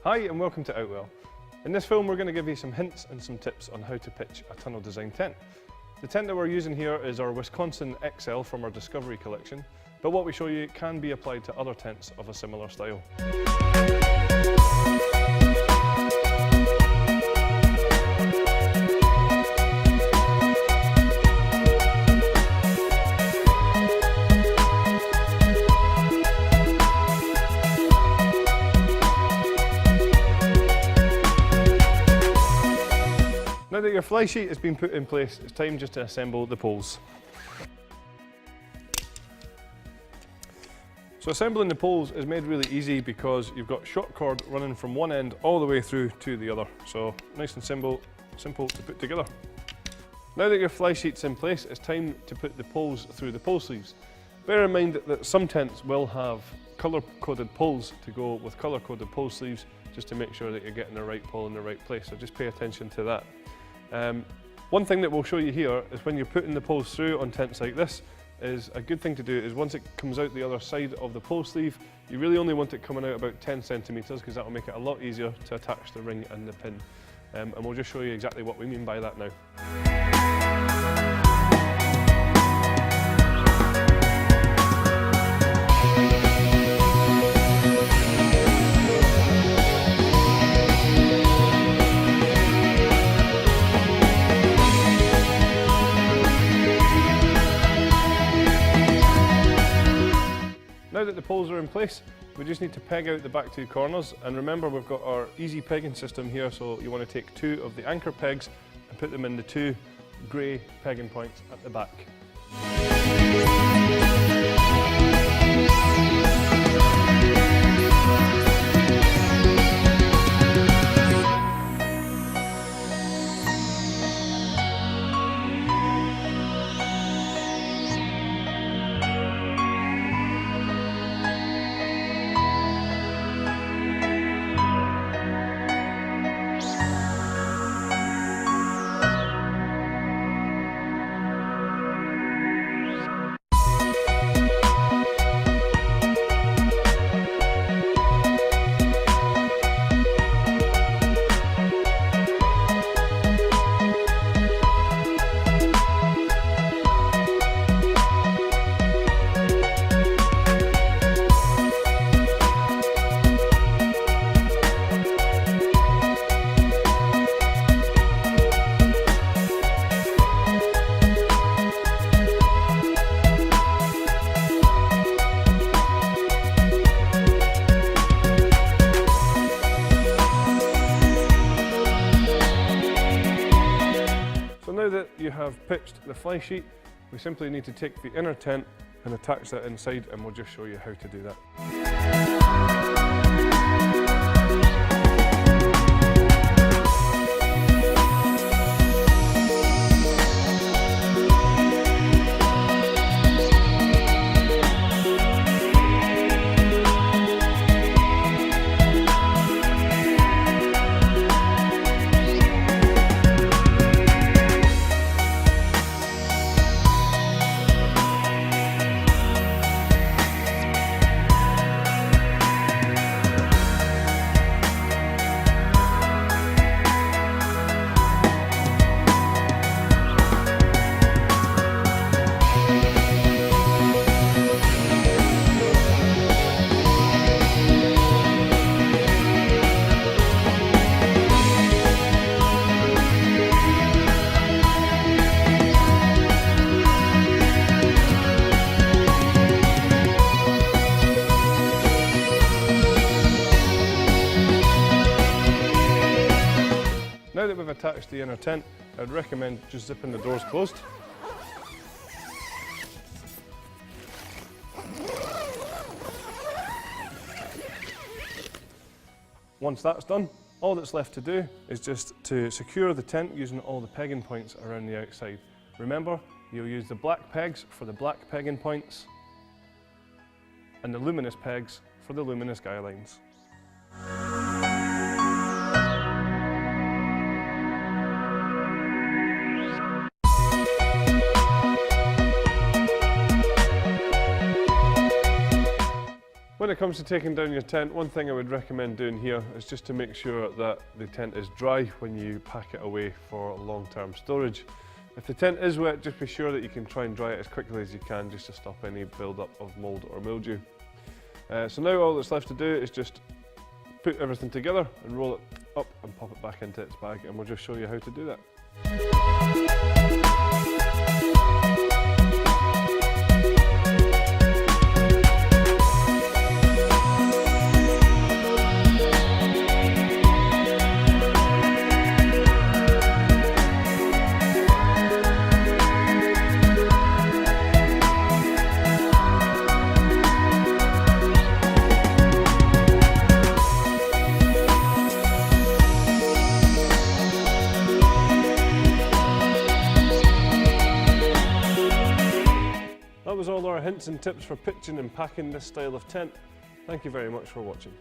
Hi and welcome to Outwell. In this film we're going to give you some hints and some tips on how to pitch a tunnel design tent. The tent that we're using here is our Wisconsin XL from our Discovery collection, but what we show you can be applied to other tents of a similar style. Now that your fly sheet has been put in place, it's time just to assemble the poles. So assembling the poles is made really easy because you've got short cord running from one end all the way through to the other. So nice and simple to put together. Now that your fly sheet's in place, it's time to put the poles through the pole sleeves. Bear in mind that some tents will have colour-coded poles to go with colour-coded pole sleeves, just to make sure that you're getting the right pole in the right place. So just pay attention to that. One thing that we'll show you here is when you're putting the poles through on tents like this, is a good thing to do is once it comes out the other side of the pole sleeve, you really only want it coming out about 10 centimetres because that will make it a lot easier to attach the ring and the pin. And we'll just show you exactly what we mean by that now. Now that the poles are in place, we just need to peg out the back two corners, and remember we've got our easy pegging system here, so you want to take two of the anchor pegs and put them in the two grey pegging points at the back. Now that you have pitched the fly sheet, we simply need to take the inner tent and attach that inside, and we'll just show you how to do that. Now that we've attached the inner tent, I'd recommend just zipping the doors closed. Once that's done, all that's left to do is just to secure the tent using all the pegging points around the outside. Remember, you'll use the black pegs for the black pegging points and the luminous pegs for the luminous guy lines. When it comes to taking down your tent, one thing I would recommend doing here is just to make sure that the tent is dry when you pack it away for long-term storage. If the tent is wet, just be sure that you can try and dry it as quickly as you can just to stop any build-up of mould or mildew. So now all that's left to do is just put everything together and roll it up and pop it back into its bag, and we'll just show you how to do that. That was all our hints and tips for pitching and packing this style of tent. Thank you very much for watching.